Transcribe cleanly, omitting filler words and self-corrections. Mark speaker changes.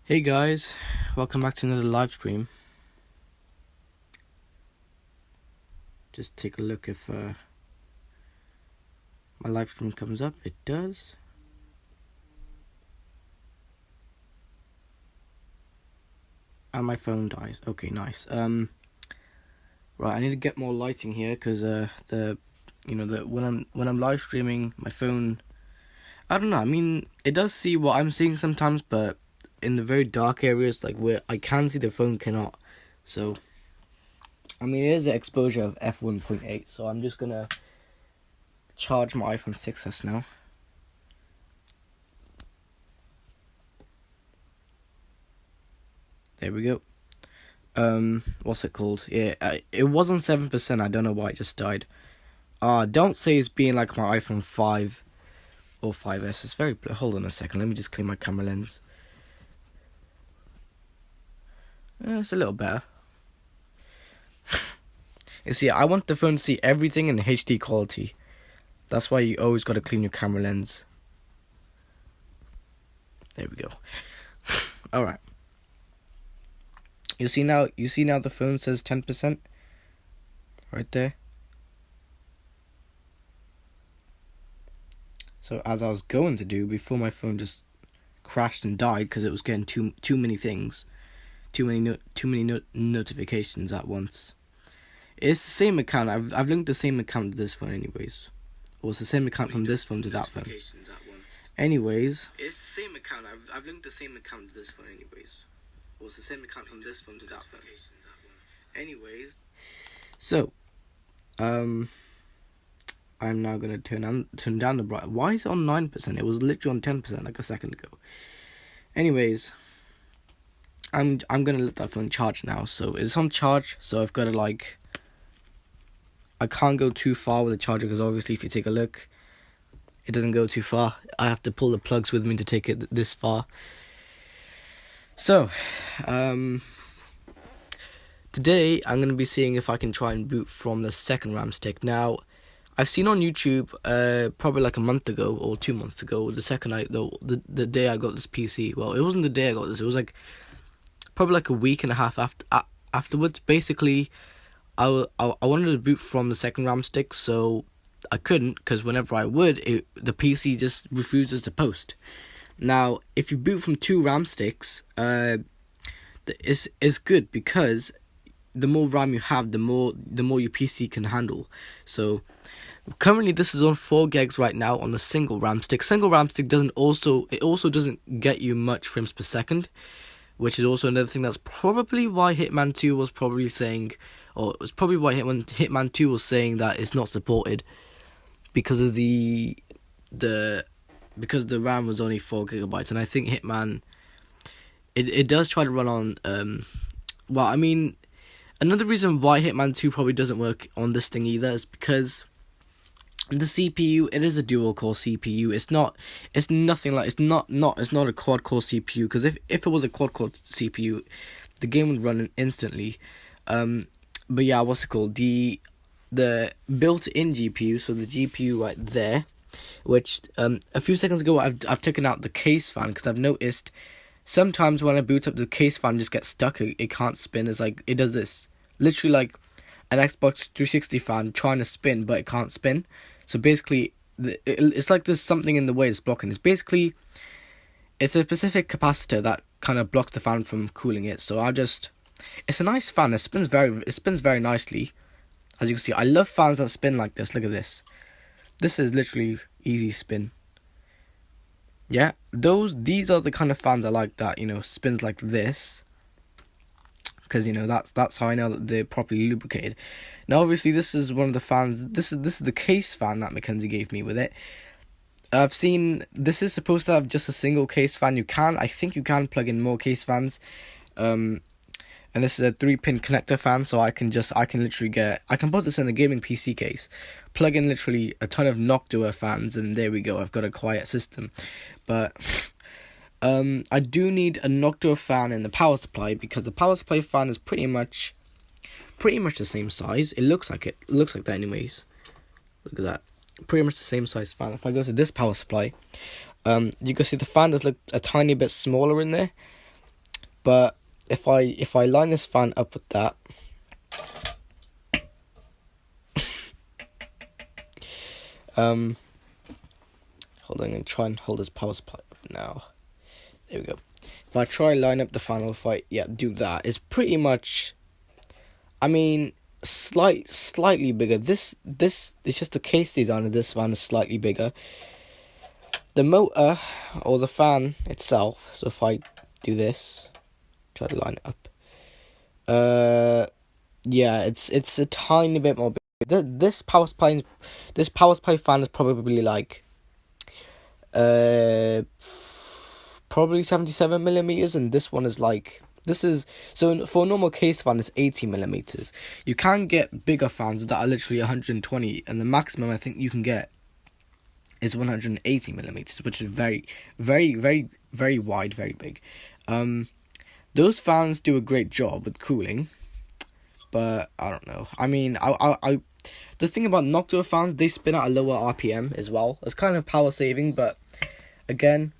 Speaker 1: Hey guys, welcome back to another live stream. Just take a look if my live stream comes up. It does. And my phone dies. Okay, nice. Right, I need to get more lighting here because when I'm live streaming, my phone, I don't know. I mean, it does see what I'm seeing sometimes, but in the very dark areas, like where I can see, the phone cannot. So, I mean, it is an exposure of f1.8. So I'm just gonna charge my iPhone 6s now. There we go. What's it called? Yeah, it was on 7%. I don't know why it just died. Don't say it's being like my iPhone 5 or 5S. It's very... Hold on a second. Let me just clean my camera lens. It's a little better. You see, I want the phone to see everything in HD quality. That's why you always got to clean your camera lens. There we go. Alright. You see now the phone says 10%? Right there. So as I was going to do before my phone just crashed and died because it was getting too many things. Too many notifications at once. It's the same account. I've linked the same account to this phone anyways. Or it's the same account from this phone to that phone. Anyways. It's the same account. I've linked the same account to this phone anyways. Or it's the same account from this phone to that phone. Anyways. So, I'm now gonna turn down the bright. Why is it on 9%? It was literally on 10% like a second ago. Anyways, I'm gonna let that phone charge now. So it's on charge. So I've got to I can't go too far with the charger because obviously if you take a look, it doesn't go too far. I have to pull the plugs with me to take it this far. So, today I'm going to be seeing if I can try and boot from the second RAM stick. Now, I've seen on YouTube, probably like a month ago or 2 months ago, the day I got this PC. Well, it wasn't the day I got this. It was like probably like a week and a half afterwards. Basically, I wanted to boot from the second RAM stick, so I couldn't because whenever I would, the PC just refuses to post. Now, if you boot from 2 RAM sticks, it's good because the more RAM you have, the more your PC can handle. So currently this is on 4 gigs right now on a single RAM stick. Single RAM stick also doesn't get you much frames per second, which is also another thing. That's probably why Hitman 2 was probably saying, or it's probably why Hitman 2 was saying that it's not supported because of because the RAM was only 4 gigabytes, and I think Hitman it does try to run on well, I mean, another reason why Hitman 2 probably doesn't work on this thing either is because the CPU, it is a dual core CPU. It's not a quad core CPU, because if it was a quad core CPU, the game would run instantly. But yeah, what's it called? The built-in GPU, so the GPU right there, which a few seconds ago I've taken out the case fan because I've noticed sometimes when I boot up, the case fan just gets stuck. It can't spin. It's like it does this, literally like an Xbox 360 fan trying to spin, but it can't spin. So basically, it's like there's something in the way it's blocking. It's a specific capacitor that kind of blocks the fan from cooling it. So it's a nice fan. It spins very nicely. As you can see, I love fans that spin like this. Look at this. This is literally easy spin. Yeah, these are the kind of fans I like, that, spins like this. Because, that's how I know that they're properly lubricated. Now, obviously, this is one of the fans. This is the case fan that Mackenzie gave me with it. I've seen this is supposed to have just a single case fan. I think you can plug in more case fans. And this is a 3-pin connector fan, so I can literally I can put this in a gaming PC case, plug in literally a ton of Noctua fans, and there we go. I've got a quiet system. But I do need a Noctua fan in the power supply, because the power supply fan is pretty much the same size. It looks like that anyways. Look at that. Pretty much the same size fan. If I go to this power supply, you can see the fan does look a tiny bit smaller in there. But if I line this fan up with that, hold on, I'm gonna try and hold this power supply up now. There we go. If I try line up the fan, if I do that, it's pretty much, I mean, slightly bigger. This is just the case design of this fan is slightly bigger. The motor or the fan itself. So if I do this, try to line it up. Yeah, it's a tiny bit more big. This power supply fan is probably like probably 77 millimeters, and this one is like, this is, so for a normal case fan it's 80 millimeters. You can get bigger fans that are literally 120, and the maximum I think you can get is 180 millimeters, which is very, very, very, very wide, very big. Those fans do a great job with cooling, but I don't know. I mean, I the thing about Noctua fans, they spin at a lower RPM as well. It's kind of power saving, but again,